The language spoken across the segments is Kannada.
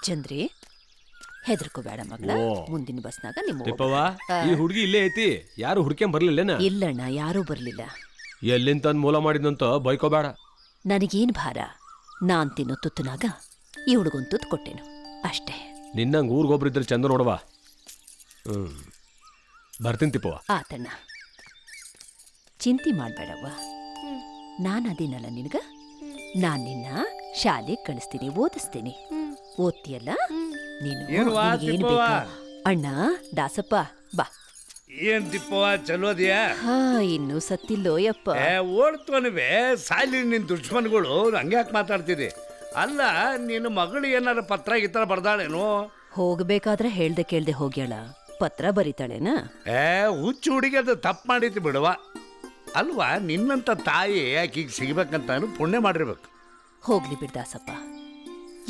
ಚಂದ್ರಿ ಹೆದರ್ಕೋಬೇಡ ಮಗಳ. ಮುಂದಿನ ಬಸ್ನಾಗ ಈ ಹುಡುಗಿ ಇಲ್ಲೇ ಐತಿ, ಯಾರು ಹುಡ್ಕೊಂಡ್ ಬರ್ಲಿಲ್ಲೇನ? ಇಲ್ಲಣ್ಣ, ಯಾರೂ ಬರ್ಲಿಲ್ಲ. ಎಲ್ಲಿಂದ ಮೂಲ ಮಾಡಿದ್ನಂತ ಬೈಕೋಬೇಡ. ನನಗೇನ್ ಭಾರ, ನಾನ್ ತಿನ್ನೋ ತುತ್ತನಾಗ ಈ ಹುಡುಗೊಂದು ತುತ್ತು ಕೊಟ್ಟೆನು ಅಷ್ಟೇ. ನಿನ್ನಂಗ ಊರ್ಗೊಬ್ರಿದ್ರೆ ಚಂದ ನೋಡವಾ. ಬರ್ತೀನಿ ತಿಪ್ಪವ. ಆತಣ್ಣ, ಚಿಂತೆ ಮಾಡ್ಬೇಡವ್ವ. ನಾನು ಅದೇನಲ್ಲ ನಿನಗ. ನಾನ್ ನಿನ್ನ ಶಾಲೆಗೆ ಕಳಿಸ್ತೀನಿ, ಓದಿಸ್ತೀನಿ. ಓದ್ತಿಯಲ್ಲ ನೀನು. ಏನ್ ಬೇಕಾ ಅಣ್ಣ? ದಾಸಪ್ಪ ಬಾ. ಏನ್ ತಿಪ್ಪವ, ಚಲೋದಿಯಾ? ಇನ್ನೂ ಸತ್ತಿಲ್ಲೋ ಯಪ್ಪ. ಓಡ್ತವನಿವೆ ಸಾಲಿ. ನಿನ್ ದುಶ್ಮನ್ಗಳು ಹಂಗ್ಯಾಕೆ ಮಾತಾಡ್ತಿದ್ದೆ? ಅಲ್ಲ, ನಿನ್ನ ಮಗಳು ಏನಾರ ಪತ್ರ ಗಿತ್ರ ಬರ್ದಾಳೇನು? ಹೋಗ್ಬೇಕಾದ್ರೆ ಹೇಳ್ದೆ ಕೇಳ್ದೆ ಹೋಗ್ಯಾಳ. ಪತ್ರ ಬರೀತಾಳೇನ? ಹುಚ್ಚು ಹುಡುಗಿ ಅದು ತಪ್ಪು ಮಾಡಿತ್ತು ಬಿಡುವ. ಅಲ್ವಾ, ನಿನ್ನಂತ ತಾಯಿ ಆಕಿಗೆ ಸಿಗ್ಬೇಕಂತ ಪುಣ್ಯ ಮಾಡಿರ್ಬೇಕು. ಹೋಗ್ಲಿ ಬಿಡ್ದಾಸಪ್ಪ,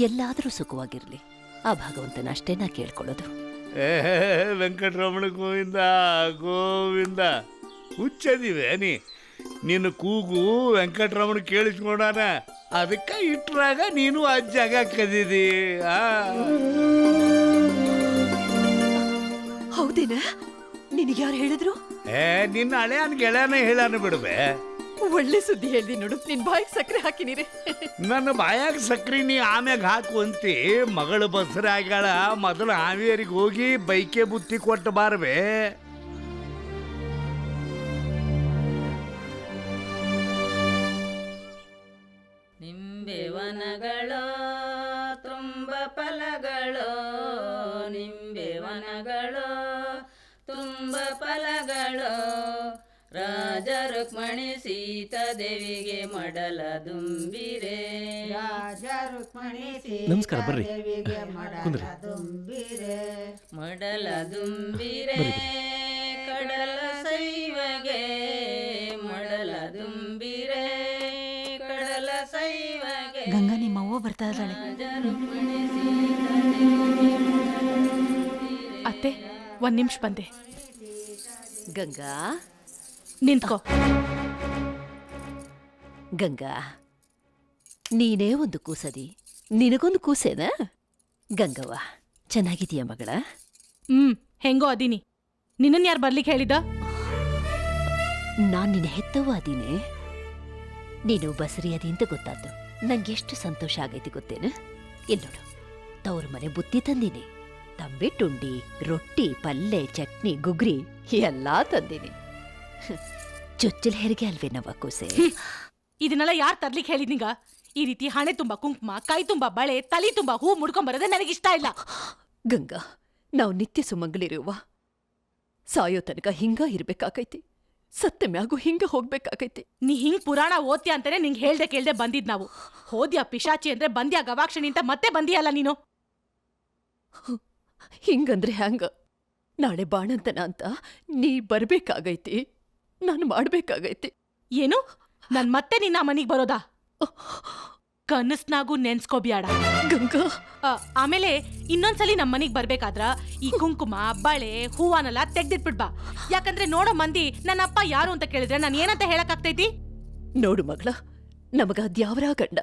ಎಲ್ಲಾದರೂ ಸುಖವಾಗಿರ್ಲಿ, ಆ ಭಗವಂತನ ಅಷ್ಟೇ ನಾ ಕೇಳ್ಕೊಳ್ಳೋದು. ವೆಂಕಟರಮಣ ಗೋವಿಂದ ಗೋವಿಂದ. ಹುಚ್ಚದಿವೆ ನಿನ್ನ ಕೂಗು ವೆಂಕಟರಮಣ ಕೇಳಿಸ್ಕೊಂಡಾನ. ಅದಕ್ಕೆ ಇಟ್ರಾಗ ನೀನು ಆ ಜಾಗ ಕದಿದಿ. ಹೌದೇನ? ನಿನಗೆ ಯಾರು ಹೇಳಿದ್ರು? ನಿನ್ನ ಹಳೆಯನ್ ಗೆಳೆಯನ ಹೇಳಾನ ಬಿಡುವೆ. ಒಳ್ಳೆ ಸುದ್ದಿ ಹೇಳ್ದಿ ನೋಡು. ನಿನ್ ಬಾಯಿಗೆ ಸಕ್ಕರೆ ಹಾಕಿನಿರಿ. ನನ್ನ ಬಾಯಾಗ ಸಕ್ರಿ ನೀ ಆಮ್ಯಾಗ ಹಾಕುವಂತಿ. ಮಗಳು ಬಸರ ಆಗ್ಯಾಳ, ಮೊದಲು ಹಾವೇರಿಗೆ ಹೋಗಿ ಬೈಕೆ ಬುತ್ತಿ ಕೊಟ್ಟು ಬಾರ್ಬೆ. ನಿಂಬೆವನಗಳು ತುಂಬ ಫಲಗಳು, ನಿಂಬೆವನಗಳು ತುಂಬ ಫಲಗಳು. ರಾಜ ರುಕ್ಮಣಿ ಸೀತಾ ದೇವಿಗೆ ಮಡಲ ದುಂಬಿರೆ. ರಾಜ ರುಕ್ಮಣಿ ನಮಸ್ಕಾರ, ಬರ್ರಿ. ಮಡಲ ದುಂಬಿರೆ, ಮಡಲ ದುಂಬಿರೆ. ಕಡಲ ಸೈವಗೆ ಮಡಲ ದುಂಬಿರೆ, ಕಡಲ ಸೈವಗೆ. ಗಂಗಾ ನಿಮ್ಮವ್ವ ಬರ್ತಾ ಇದ್ದಾಳೆ. ಅತ್ತೆ, ಒಂದ್ ನಿಮಿಷ ಬಂದೆ. ಗಂಗಾ ನಿಂತ್ಕೋ. ಗಂಗಾ, ನೀನೇ ಒಂದು ಕೂಸದಿ, ನಿನಗೊಂದು ಕೂಸೇನ? ಗಂಗವ್ವ, ಚೆನ್ನಾಗಿದೀಯ ಮಗಳ? ಹೆಂಗೋ ಅದೀನಿ. ನಿನ್ನನ್ ಯಾರು ಬರ್ಲಿಕ್ಕೆ ಹೇಳಿದ? ನಾನ್ ನಿನ್ನ ಹೆತ್ತವ್ವ ಅದೀನೆ. ನೀನು ಬಸರಿ ಅದಿ ಅಂತ ಗೊತ್ತಾದ್ದು ನಂಗೆಷ್ಟು ಸಂತೋಷ ಆಗೈತಿ ಗೊತ್ತೇನು? ಇಲ್ಲೋಡು, ತವ್ರ ಮನೆ ಬುತ್ತಿ ತಂದೀನಿ. ತಂಬೆ ಟುಂಡಿ, ರೊಟ್ಟಿ, ಪಲ್ಲೆ, ಚಟ್ನಿ, ಗುಗ್ರಿ ಎಲ್ಲಾ ತಂದೀನಿ. ಚೊಚ್ಚಲ್ ಹೆರಿಗೆ ಅಲ್ವೇನವ್ವ ಕೂಸೆ? ಇದನ್ನೆಲ್ಲ ಯಾರು ತರ್ಲಿಕ್ಕೆ ಹೇಳಿದ್ನಿಗ? ಈ ರೀತಿ ಹಣೆ ತುಂಬಾ ಕುಂಕುಮ, ಕೈ ತುಂಬಾ ಬಳೆ, ತಲಿ ತುಂಬಾ ಹೂ ಮುಡ್ಕೊಂಬರೋದೇ ನನಗಿಷ್ಟ ಇಲ್ಲ. ಗಂಗಾ, ನಾವು ನಿತ್ಯ ಸುಮಂಗಳಿರುವ ಸಾಯೋ ತನಕ ಹಿಂಗ ಇರ್ಬೇಕಾಗೈತಿ. ಸತ್ತ ಮ್ಯಾಗೂ ಹಿಂಗ ಹೋಗ್ಬೇಕಾಗೈತಿ. ನೀ ಹಿಂಗ್ ಪುರಾಣ ಓದ್ಯ ಅಂತಾನೆ ನಿಂಗೆ ಹೇಳ್ದೆ ಕೇಳ್ದೆ ಬಂದಿದ್ ನಾವು. ಹೋದ್ಯಾ ಪಿಶಾಚಿ ಅಂದ್ರೆ ಬಂದ್ಯಾ ಗವಾಕ್ಷಣಿ ಅಂತ ಮತ್ತೆ ಬಂದಿಯಲ್ಲ ನೀನು. ಹಿಂಗಂದ್ರೆ ಹ್ಯಾಂಗ? ನಾಳೆ ಬಾಣಂತನ ಅಂತ ನೀ ಬರ್ಬೇಕಾಗೈತಿ, ನಾನು ಮಾಡ್ಬೇಕಾಗೈತಿ. ಏನು? ನನ್ ಮತ್ತೆ ನಿನ್ನ ಮನಿಗ್ ಬರೋದಾ? ಕನಸ್ನಾಗೂ ನೆನ್ಸ್ಕೋಬ್ಯಾಡ ಗಂಗಾ. ಆಮೇಲೆ ಇನ್ನೊಂದ್ಸಲಿ ನಮ್ ಮನಿಗ್ ಬರ್ಬೇಕಾದ್ರ ಈ ಕುಂಕುಮ, ಬಳೆ, ಹೂವನೆಲ್ಲ ತೆಗ್ದಿಟ್ಬಿಡ್ಬಾ. ಯಾಕಂದ್ರೆ ನೋಡೋ ಮಂದಿ ನನ್ನ ಅಪ್ಪ ಯಾರು ಅಂತ ಕೇಳಿದ್ರೆ ನಾನು ಏನಂತ ಹೇಳಕ್ಕಾಗ್ತೈತಿ? ನೋಡು ಮಗಳ, ನಮಗ ಅದ್ಯಾವರ ಗಂಡ,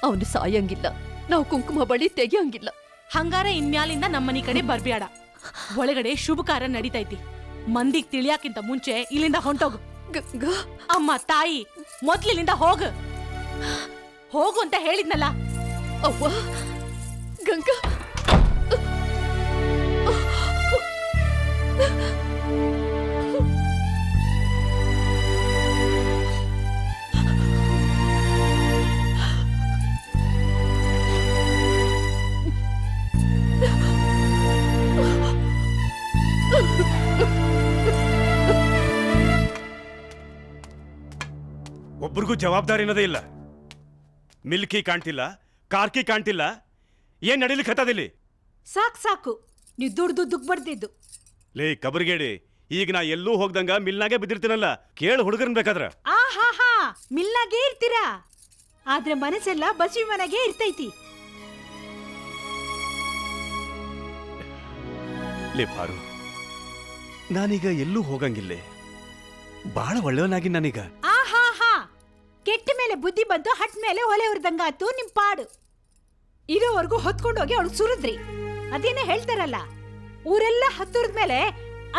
ಅವನು ಸಾಯಂಗಿಲ್ಲ, ನಾವು ಕುಂಕುಮ ಬಳಿ ತೆಗಿಯಂಗಿಲ್ಲ. ಹಂಗಾರ ಇನ್ಮ್ಯಾಲಿಂದ ನಮ್ಮನಿ ಕಡೆ ಬರ್ಬ್ಯಾಡ. ಒಳಗಡೆ ಶುಭ ಕಾರ್ಯ ನಡೀತೈತಿ. ಮಂದಿಗ್ ತಿಳಿಯಾಕಿಂತ ಮುಂಚೆ ಇಲ್ಲಿಂದ ಹೊಂಟೋಗು. ಗಂಗಾ. ಅಮ್ಮ ತಾಯಿ, ಮೊದ್ಲಿಲ್ಲಿಂದ ಹೋಗು ಹೋಗು ಅಂತ ಹೇಳಿದ್ನಲ್ಲ. ಅವ್ವ, ಗಂಗಾ. ಒಬ್ರಿಗೂ ಜವಾಬ್ದಾರಿ ಅನ್ನೋದೇ ಇಲ್ಲ. ಮಿಲ್ಕಿ ಕಾಣ್ತಿಲ್ಲ, ಕಾರ್ಕಿ ಕಾಣ್ತಿಲ್ಲ, ಏನ್ ನಡೀಲಿಕ್ಕೆ ಹತ್ತದಿಲ್ಲಿ? ಸಾಕು ನೀವು ದುಡ್ದುದ್ದಕ್ಕೆ ಬರ್ದಿದ್ದು. ಲೇ ಕಬರ್ಗೇಡಿ, ಈಗ ನಾ ಎಲ್ಲೂ ಹೋಗ್ದಂಗ ಮಿಲ್ನಾಗೆ ಬಿದ್ದಿರ್ತೀನಲ್ಲ, ಕೇಳು ಹುಡುಗರನ್ ಬೇಕಾದ್ರ. ಆಹಾ, ಮಿಲ್ನಾಗೆ ಇರ್ತೀರಾ, ಆದ್ರೆ ಮನಸ್ಸೆಲ್ಲ ಬಸವಿ ಮನೆಗೆ ಇರ್ತೈತಿ. ಲೇ ಪಾರು, ನಾನೀಗ ಎಲ್ಲೂ ಹೋಗಂಗಿಲ್ಲೇ, ಬಹಳ ಒಳ್ಳೆಯವನಾಗಿ ನಾನೀಗ. ಆಹಾ, ಕೆಟ್ಟ ಮೇಲೆ ಬುದ್ಧಿ ಬಂತು, ಹಟ್ ಮೇಲೆ ಒಲೆ ಉರ್ದಂಗಾತು ನಿಮ್ ಪಾಡು. ಇರೋವರೆಗೂ ಹೊತ್ಕೊಂಡೋಗಿ ಅವಳು ಸುರಿದ್ರಿ. ಅದೇನೇ ಹೇಳ್ತಾರಲ್ಲ, ಊರೆಲ್ಲ ಹತ್ತುರದ ಮೇಲೆ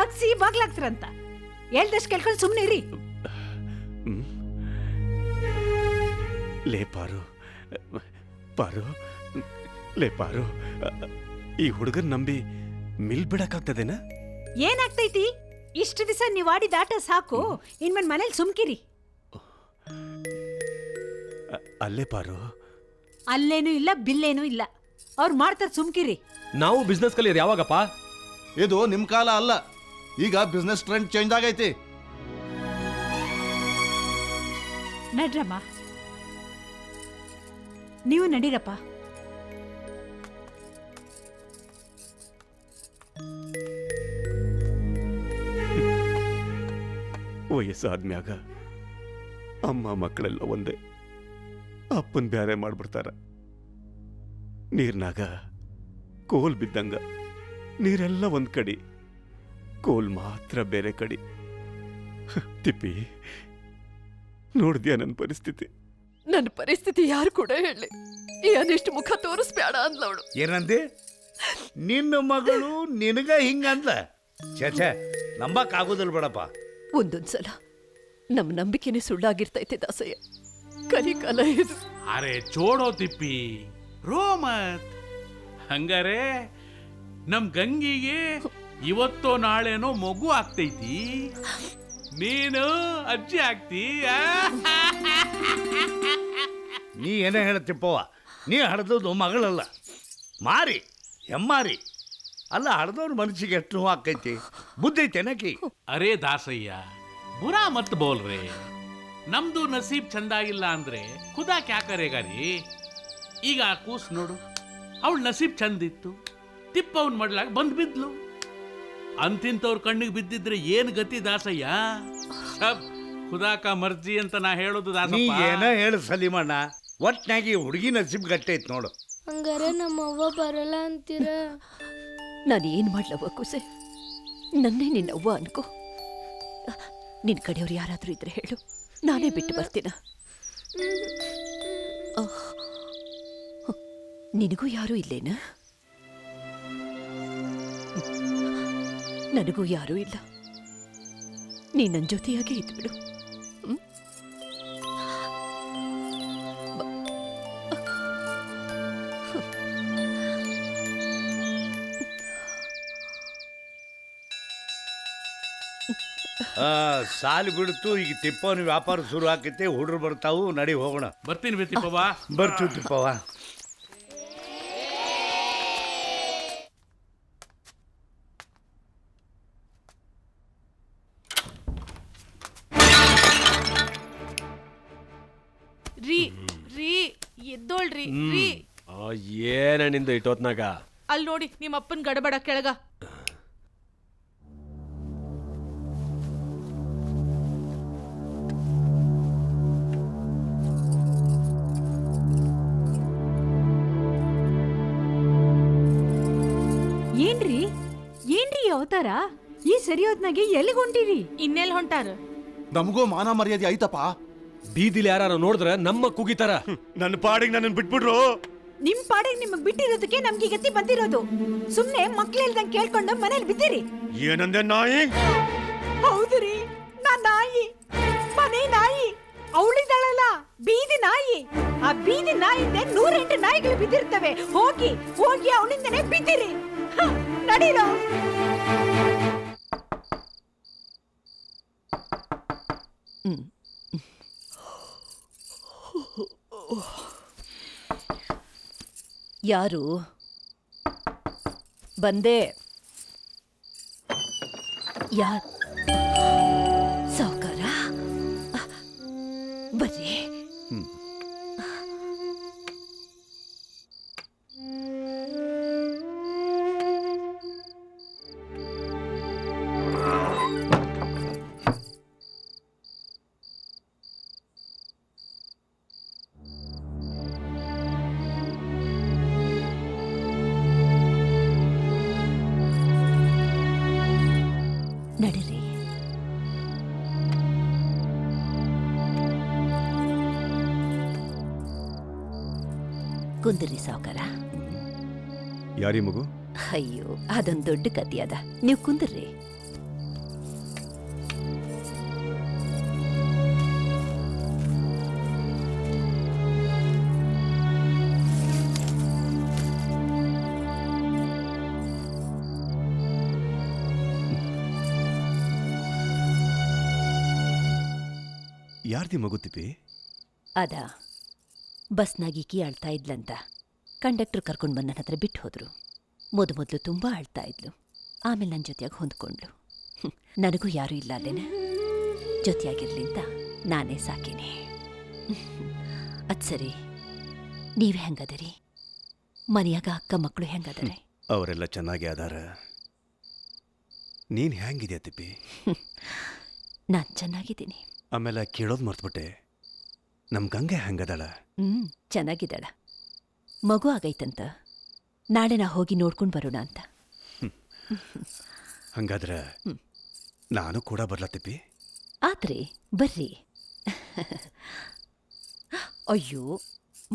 ಅಗ್ಸಿ ಬಾಗ್ಲಾಗ್ತಾರಂತ. ಹೇಳ್ದಷ್ಟು ಕೇಳ್ಕೊಂಡು ಸುಮ್ಮನೆ ಇರಿ. ಲೇ ಪಾರು, ಪಾರು, ಲೇ ಪಾರು, ಈ ಹುಡುಗನ್ ನಂಬಿ ಮಿಲ್ ಬಿಡಕ್ಕಾಗ್ತದೇನಾ? ಏನಾಗ್ತೈತಿ? ಇಷ್ಟು ದಿವಸ ನೀವು ಆಡಿದ ಆಟ ಸಾಕು. ಇನ್ಮೇಲೆ ಮನೇಲಿ ಸುಮ್ಕಿರಿ. ಅಲ್ಲೇ ಪಾರು, ಅಲ್ಲೇನೂ ಇಲ್ಲ, ಬಿಲ್ಲೇನೂ ಇಲ್ಲ. ಅವ್ರು ಮಾಡ್ತಾರೆ, ಸುಮ್ಕಿರಿ. ನಾವು ಬಿಸ್ನೆಸ್ ಕಲಿಯೋದು ಯಾವಾಗಪ್ಪ? ಇದು ನಿಮ್ ಕಾಲ ಅಲ್ಲ. ಈಗ ಬಿಸ್ನೆಸ್ ಟ್ರೆಂಡ್ ಚೇಂಜ್ ಆಗೈತಿ. ನಡ್ರಮ್ಮ, ನೀವು ನಡೀರಪ್ಪ. ವಯಸ್ಸಾದ್ಮ್ಯಾಗ ಅಮ್ಮ ಮಕ್ಕಳೆಲ್ಲ ಒಂದೇ, ಅಪ್ಪನ್ ಬ್ಯಾರೆ ಮಾಡ್ಬಿಡ್ತಾರ. ನೀರ್ನಾಗ ಕೋಲ್ ಬಿದ್ದಂಗ, ನೀರೆಲ್ಲ ಒಂದ್ ಕಡಿ, ಕೋಲ್ ಮಾತ್ರ ಬೇರೆ ಕಡಿ. ತಿಪ್ಪಿ, ನೋಡ್ದ್ಯಾ ನನ್ನ ಪರಿಸ್ಥಿತಿ? ನನ್ನ ಪರಿಸ್ಥಿತಿ ಯಾರು ಕೂಡ ಹೇಳಿ, ಅದೆಷ್ಟು ಮುಖ ತೋರಿಸ್ಬೇಡ ಅಂದ್ಲವಳು. ಏನಂದೆ? ನಿನ್ನ ಮಗಳು ನಿನಗ ಹಿಂಗಂದ? ಛೇ, ನಂಬಕ್ ಆಗೋದಿಲ್ಲ ಬಿಡಪ್ಪ. ಒಂದೊಂದ್ಸಲ ನಮ್ಮ ನಂಬಿಕೆನೇ ಸುಳ್ಳಾಗಿರ್ತೈತೆ ದಾಸಯ್ಯ. ಕಲಿಕಾಲ ಇದು. ಅರೆ ಚೋಡೋ ತಿಪ್ಪಿ, ರೋಮತ್ ಹಂಗಾರೆ ನಮ್ ಗಂಗಿಗೆ ಇವತ್ತೋ ನಾಳೆನೋ ಮಗು ಆಗ್ತೈತಿ, ನೀನು ಅಜ್ಜಿ ಆಗ್ತಿ. ನೀ ಏನೇ ಹೇಳ್ತಿಪ್ಪವ, ನೀ ಹಡ್ದದ್ದು ಮಗಳಲ್ಲ, ಮಾರಿ ಹೆಮ್ಮಾರಿ ಅಲ್ಲ. ಹಡ್ದವ್ರ ಮನಸ್ಸಿಗೆ ಎಷ್ಟು ನೋವು ಆಕೈತಿ, ಬುದ್ಧಿ ಐತೆನಕಿ? ಅರೇ ದಾಸಯ್ಯ, ಬುರಾ ಮತ್ ಬೋಲ್ರೆ. ನಮ್ದು ನಸೀಬ್ ಚಂದಾಗಿಲ್ಲ ಅಂದ್ರೆ ಖುದಾ ಕ್ಯಾ ಕರೆಗಾರಿ? ಈಗ ಆ ಕೂಸ್ ನೋಡು, ಅವಳ ನಸೀಬ್ ಚಂದಿತ್ತು, ತಿಪ್ಪವನ್ ಮಡ್ಲಾಗ ಬಂದ್ ಬಿದ್ಲು. ಅಂತಿಂತವ್ರ ಕಣ್ಣಿಗೆ ಬಿದ್ದಿದ್ರೆ ಏನ್ ಗತಿ ದಾಸಯ್ಯ? ಸಬ್ ಖುದಾ ಕಾ ಮರ್ಜಿ ಅಂತ ನಾ ಹೇಳೋದು ನೀ ದಾಸಪ್ಪ. ಏನ ಹೇಳು ಸಲೀಮಣ್ಣ, ಒಟ್ನಾಗಿ ಹುಡುಗಿ ನಸೀಬ್ ಗಟ್ಟೈತ್ ನೋಡು. ಹಂಗಾರೆ ನಮ್ಮವ್ವ ಬರಲ್ಲ ಅಂತೀರ? ನಾನು ಏನ್ ಮಾಡ್ಲವ್ವ ಕುಸೆ? ನನ್ನೇ ನಿನ್ನವ್ವ ಅನ್ಕೋ. ನಿನ್ ಕಡೆಯವ್ರು ಯಾರಾದ್ರೂ ಇದ್ರೆ ಹೇಳು, ನಾನೇ ಬಿಟ್ಟು ಬರ್ತೀನ. ನಿನಗೂ ಯಾರೂ ಇಲ್ಲೇನ? ನನಗೂ ಯಾರೂ ಇಲ್ಲ. ನೀ ನನ್ನ ಜೊತೆಯಾಗೆ ಇದ್ಬಿಡು. ಸಾಲಿ ಬಿಡ್ತು, ಈಗ ತಿಪ್ಪವನ ವ್ಯಾಪಾರ ಶುರು ಆಕೈತಿ, ಹುಡ್ರು ಬರ್ತಾವು, ನಡಿ ಹೋಗೋಣ. ಬರ್ತೀನಿ ಬೇ ತಿಪ್ಪವ್ವ. ಬರ್ತೀವಿ ತಿಪ್ಪವ. ರೀ ರೀ ಎದ್ದೋಳ್ರಿ ರೀ. ಏನ ನಿಂದು ಇಟ್ಟೋತ್ನಾಗ? ಅಲ್ಲಿ ನೋಡಿ ನಿಮ್ಮ ಅಪ್ಪನ್ ಗಡಬಡ ಕೆಳಗ. ಏನ್ರಿ ಏನ್ರಿ ಅವತಾರ? ಈ ಸರಿಯೋದ್ನಾಗೆ ಎಲ್ಲಿಗೆ ಹೊಂಟಿರಿ? ಇನ್ನೆಲ್ ಹೊಂಟಾರ? ನಮಗೂ ಮಾನ ಮರ್ಯಾದೆ ಐತಪ್ಪ. ಬೀದಿಲಿ ಯಾರು ನೋಡಿದ್ರೆ ನಮ್ಮ ಕುಗಿತಾರ. ನನ್ನ ಪಾಡಿಗೆ ನನ್ನ ಬಿಟ್ಬಿಡ್ರು. ನಿಮ್ ಪಾಡಿಗೆ ನಿಮಗ್ ಬಿಟ್ಟಿರೋದಕ್ಕೆ ನಮ್ಗೆ ಗತಿ ಬಂದಿರೋದು. ಸುಮ್ನೆ ಮಕ್ಳಿಲ್ದಂಗ್ ಕೇಳ್ಕೊಂಡು ಮನೇಲಿ ಬಿದ್ದೀರಿ. ಏನಂದೆ ನಾಯಿ? ಹೌದ್ರಿ, ನಾ ನಾಯಿ, ಮನೆ ನಾಯಿ. ಅವಳಿದಾಳಲ್ಲ ಬೀದಿ ನಾಯಿ. ಆ ಬೀದಿ ನಾಯಿಂದ 108 ನಾಯಿಗಳು ಬಿದ್ದಿರ್ತವೆ. ಹೋಗಿ ಹೋಗಿ ಅವಳಿಂದನೇ ಬಿದ್ದಿರಿ. ನಡೀರೋ. ಯಾರು ಬಂದೆ? ಯಾರ್ ಸಾವ್ಕಾರ? ಬರ್ರಿ. ನಡೀರಿ. ಕುಂದಿರಿ ಸಾವ್ಕಾರ. ಯಾರಿ ಮಗು? ಅಯ್ಯೋ ಅದೊಂದು ದೊಡ್ಡ ಕತೆ ಅದ, ನೀವು ಕುಂದ್ರಿ. ಯಾರ್ದಿ ಮಗು ತಿಪ್ಪಿ? ಅದ ಬಸ್ನಾಗೀಕಿ ಅಳ್ತಾ ಇದ್ಲಂತ ಕಂಡಕ್ಟರ್ ಕರ್ಕೊಂಡು ಬಂದು ನನ್ನ ಹತ್ರ ಬಿಟ್ಟು ಹೋದ್ರು. ಮೊದಲು ತುಂಬ ಅಳ್ತಾ ಇದ್ಲು, ಆಮೇಲೆ ನನ್ನ ಜೊತೆಯಾಗಿ ಹೊಂದ್ಕೊಂಡ್ಲು. ನನಗೂ ಯಾರೂ ಇಲ್ಲ ಅಲ್ಲೇನ, ಜೊತೆಯಾಗಿರ್ಲಿ ಅಂತ ನಾನೇ ಸಾಕೀನಿ. ಅದ್ ಸರಿ, ನೀವೇ ಹೆಂಗದರಿ? ಮನೆಯಾಗ ಅಕ್ಕ ಮಕ್ಕಳು ಹೆಂಗದರೆ? ಅವರೆಲ್ಲ ಚೆನ್ನಾಗಿ ಅದಾರ. ನೀನ್ ಹೆಂಗಿದ್ಯಾ ತಿಪ್ಪಿ? ನಾನು ಚೆನ್ನಾಗಿದ್ದೀನಿ. ಆಮೇಲೆ ಕೇಳೋದು ಮರ್ತ್ಬಿಟ್ಟೆ, ನಮ್ ಗಂಗೆ ಹೆಂಗದಾಳ? ಚೆನ್ನಾಗಿದ್ದಾಳ. ಮಗು ಆಗೈತಂತ, ನಾಳೆ ನಾ ಹೋಗಿ ನೋಡ್ಕೊಂಡು ಬರೋಣ ಅಂತ. ಹಂಗಾದ್ರೆ ನಾನು ಕೂಡ ಬರ್ಲಾ ತಿಪ್ಪಿ? ಆದ್ರೆ ಬರ್ರಿ. ಅಯ್ಯೋ,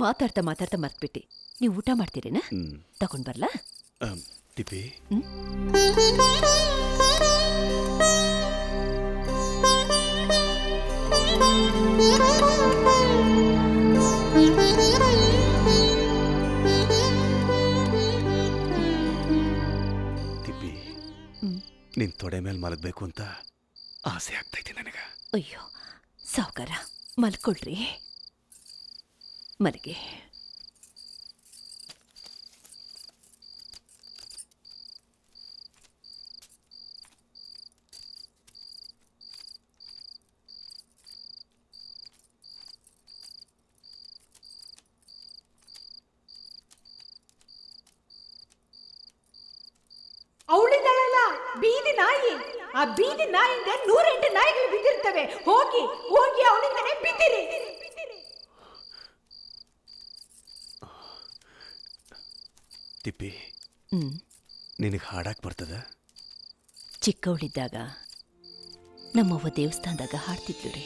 ಮಾತಾಡ್ತಾ ಮಾತಾಡ್ತಾ ಮರ್ತ್ಬಿಟ್ಟೆ. ನೀವು ಊಟ ಮಾಡ್ತೀರೇನ? ತಗೊಂಡ್ ಬರ್ಲಾ? ತಿಪ್ಪಿ, ತಿಪ್ಪಿ, ನಿನ್ ತೊಡೆ ಮೇಲೆ ಮಲಗಬೇಕು ಅಂತ ಆಸೆ ಆಗ್ತೈತಿ ನನಗ. ಅಯ್ಯೋ ಸಾವ್ಕಾರ, ಮಲ್ಕೊಳ್ರಿ, ಮಲಗಿ. ಅವಳಿದ್ದಾಳಲ್ಲ ಬೀದಿ ನಾಯಿ, ಆ ಬೀದಿ ನಾಯಿಂದ 108 ನಾಯಿಗಳು ಬಿದ್ದಿರ್ತವೆ. ಹೋಗಿ ಹೋಗಿ ಅವಳಿಂದನೇ ಬಿದ್ದಿರಿ. ತಿಪ್ಪಿ, ನಿನಗೆ ಹಾಡಾಕ್ ಬರ್ತದ? ಚಿಕ್ಕವಳಿದ್ದಾಗ ನಮ್ಮವ್ವ ದೇವಸ್ಥಾನದಾಗ ಹಾಡ್ತಿದ್ಲು ರೀ.